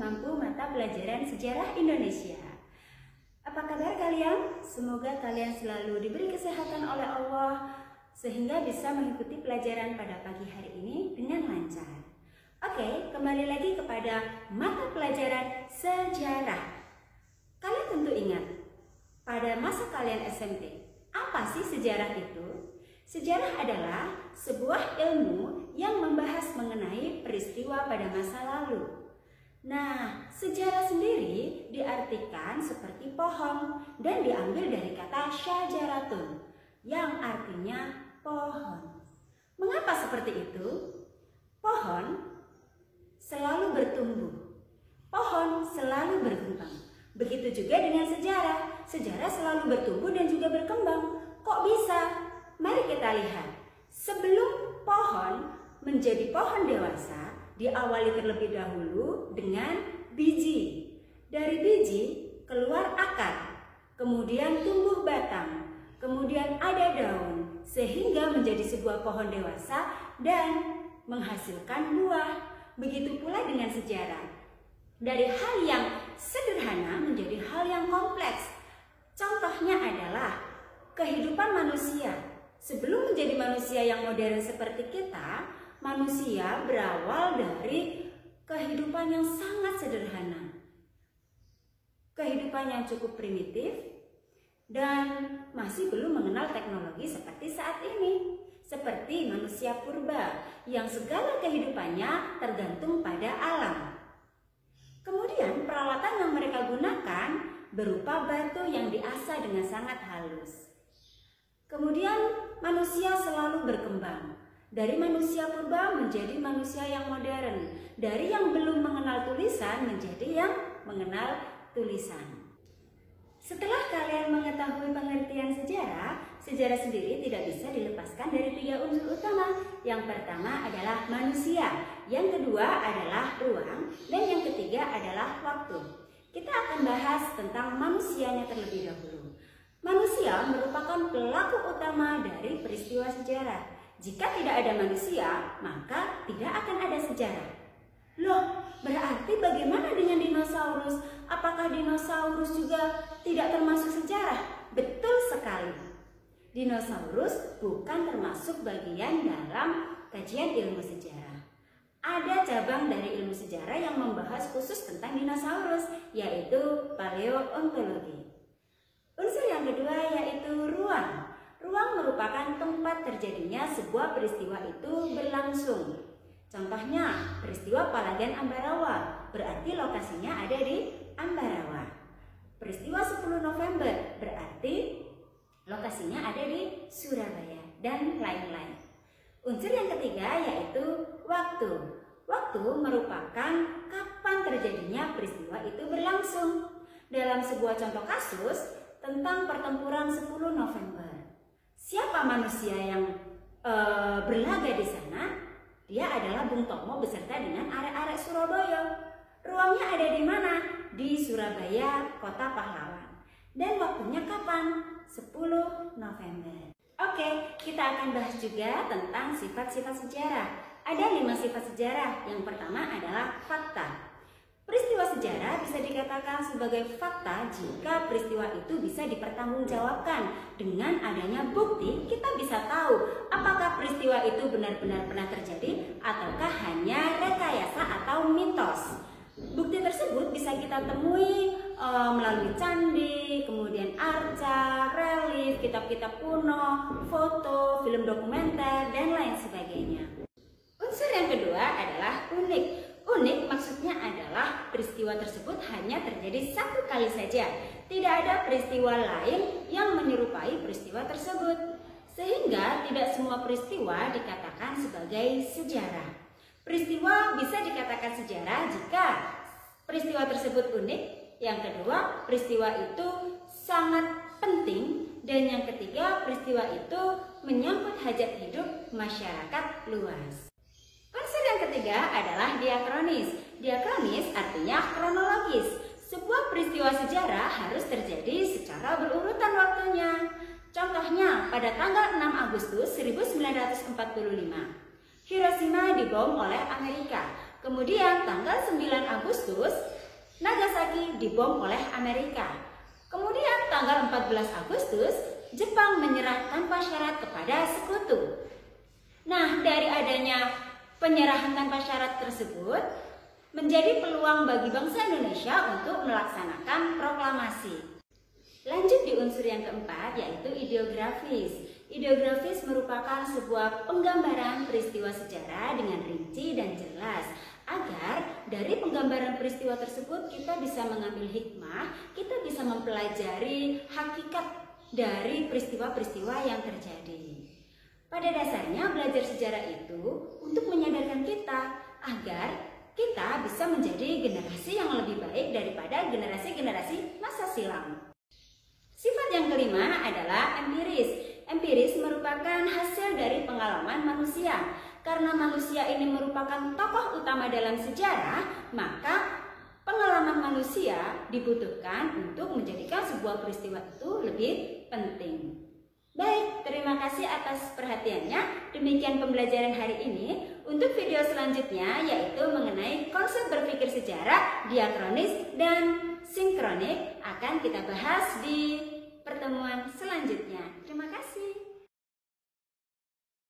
mampu mata pelajaran sejarah Indonesia. Apa kabar kalian? Semoga kalian selalu diberi kesehatan oleh Allah sehingga bisa mengikuti pelajaran pada pagi hari ini dengan lancar. Oke, kembali lagi kepada mata pelajaran sejarah. Kalian tentu ingat, pada masa kalian SMP, apa sih sejarah itu? Sejarah adalah sebuah ilmu yang membahas mengenai peristiwa pada masa lalu. Nah, sejarah sendiri diartikan seperti pohon dan diambil dari kata syajaratun yang artinya pohon. Mengapa seperti itu? Pohon selalu bertumbuh, pohon selalu berkembang. Begitu juga dengan sejarah. Sejarah selalu bertumbuh dan juga berkembang. Kok bisa? Mari kita lihat. Sebelum pohon menjadi pohon dewasa, diawali terlebih dahulu dengan biji. Dari biji keluar akar, kemudian tumbuh batang, kemudian ada daun, sehingga menjadi sebuah pohon dewasa dan menghasilkan buah. Begitu pula dengan sejarah. Dari hal yang sederhana menjadi hal yang kompleks. Contohnya adalah kehidupan manusia. Sebelum menjadi manusia yang modern seperti kita, manusia berawal dari kehidupan yang sangat sederhana. Kehidupan yang cukup primitif dan masih belum mengenal teknologi seperti saat ini. Seperti manusia purba yang segala kehidupannya tergantung pada alam. Kemudian peralatan yang mereka gunakan berupa batu yang diasah dengan sangat halus. Kemudian manusia selalu berkembang. Dari manusia purba menjadi manusia yang modern. Dari yang belum mengenal tulisan menjadi yang mengenal tulisan. Setelah kalian mengetahui pengertian sejarah, sejarah sendiri tidak bisa dilepaskan dari 3 unsur utama. Yang pertama adalah manusia, yang kedua adalah ruang, dan yang ketiga adalah waktu. Kita akan bahas tentang manusianya terlebih dahulu. Manusia merupakan pelaku utama dari peristiwa sejarah. Jika tidak ada manusia, maka tidak akan ada sejarah. Loh, berarti bagaimana dengan dinosaurus? Apakah dinosaurus juga tidak termasuk sejarah? Betul sekali. Dinosaurus bukan termasuk bagian dalam kajian ilmu sejarah. Ada cabang dari ilmu sejarah yang membahas khusus tentang dinosaurus, yaitu paleontologi. Unsur yang kedua yaitu ruang. Ruang merupakan tempat terjadinya sebuah peristiwa itu berlangsung. Contohnya, peristiwa Palagan Ambarawa, berarti lokasinya ada di Ambarawa. Peristiwa 10 November, berarti lokasinya ada di Surabaya, dan lain-lain. Unsur yang ketiga yaitu waktu. Waktu merupakan kapan terjadinya peristiwa itu berlangsung. Dalam sebuah contoh kasus tentang pertempuran 10 November. Siapa manusia yang berlaga di sana? Dia adalah Bung Tomo beserta dengan arek-arek Surabaya. Ruangnya ada di mana? Di Surabaya, kota pahlawan. Dan waktunya kapan? 10 November. Oke, kita akan bahas juga tentang sifat-sifat sejarah. Ada 5 sifat sejarah. Yang pertama adalah fakta. Peristiwa sejarah bisa dikatakan sebagai fakta jika peristiwa itu bisa dipertanggungjawabkan. Dengan adanya bukti, kita bisa tahu apakah peristiwa itu benar-benar pernah terjadi ataukah hanya rekayasa atau mitos. Bukti tersebut bisa kita temui melalui candi, kemudian arca, relief, kitab-kitab kuno, foto, film dokumenter, dan lain sebagainya. Unsur yang kedua adalah unik. Unik maksudnya adalah peristiwa tersebut hanya terjadi satu kali saja. Tidak ada peristiwa lain yang menyerupai peristiwa tersebut. Sehingga tidak semua peristiwa dikatakan sebagai sejarah. Peristiwa bisa dikatakan sejarah jika peristiwa tersebut unik. Yang kedua, peristiwa itu sangat penting. Dan yang ketiga, peristiwa itu menyangkut hajat hidup masyarakat luas. Unsur yang ketiga adalah diakronis. Diakronis artinya kronologis. Sebuah peristiwa sejarah harus terjadi secara berurutan waktunya. Contohnya, pada tanggal 6 Agustus 1945, Hiroshima dibom oleh Amerika. Kemudian tanggal 9 Agustus, Nagasaki dibom oleh Amerika. Kemudian tanggal 14 Agustus, Jepang menyerah tanpa syarat kepada sekutu. Nah, dari adanya penyerahan tanpa syarat tersebut, menjadi peluang bagi bangsa Indonesia untuk melaksanakan proklamasi. Lanjut di unsur yang keempat, yaitu ideografis. Ideografis merupakan sebuah penggambaran peristiwa sejarah dengan rinci dan jelas, agar dari penggambaran peristiwa tersebut kita bisa mengambil hikmah, kita bisa mempelajari hakikat dari peristiwa-peristiwa yang terjadi. Pada dasarnya belajar sejarah itu untuk menyadarkan kita agar kita bisa menjadi generasi yang lebih baik daripada generasi-generasi masa silam. Sifat yang kelima adalah empiris. Empiris merupakan hasil dari pengalaman manusia. Karena manusia ini merupakan tokoh utama dalam sejarah, maka pengalaman manusia dibutuhkan untuk menjadikan sebuah peristiwa itu lebih penting. Baik, terima kasih atas perhatiannya. Demikian pembelajaran hari ini. Untuk video selanjutnya yaitu mengenai konsep berpikir sejarah, diakronis, dan sinkronik akan kita bahas di pertemuan selanjutnya. Terima kasih.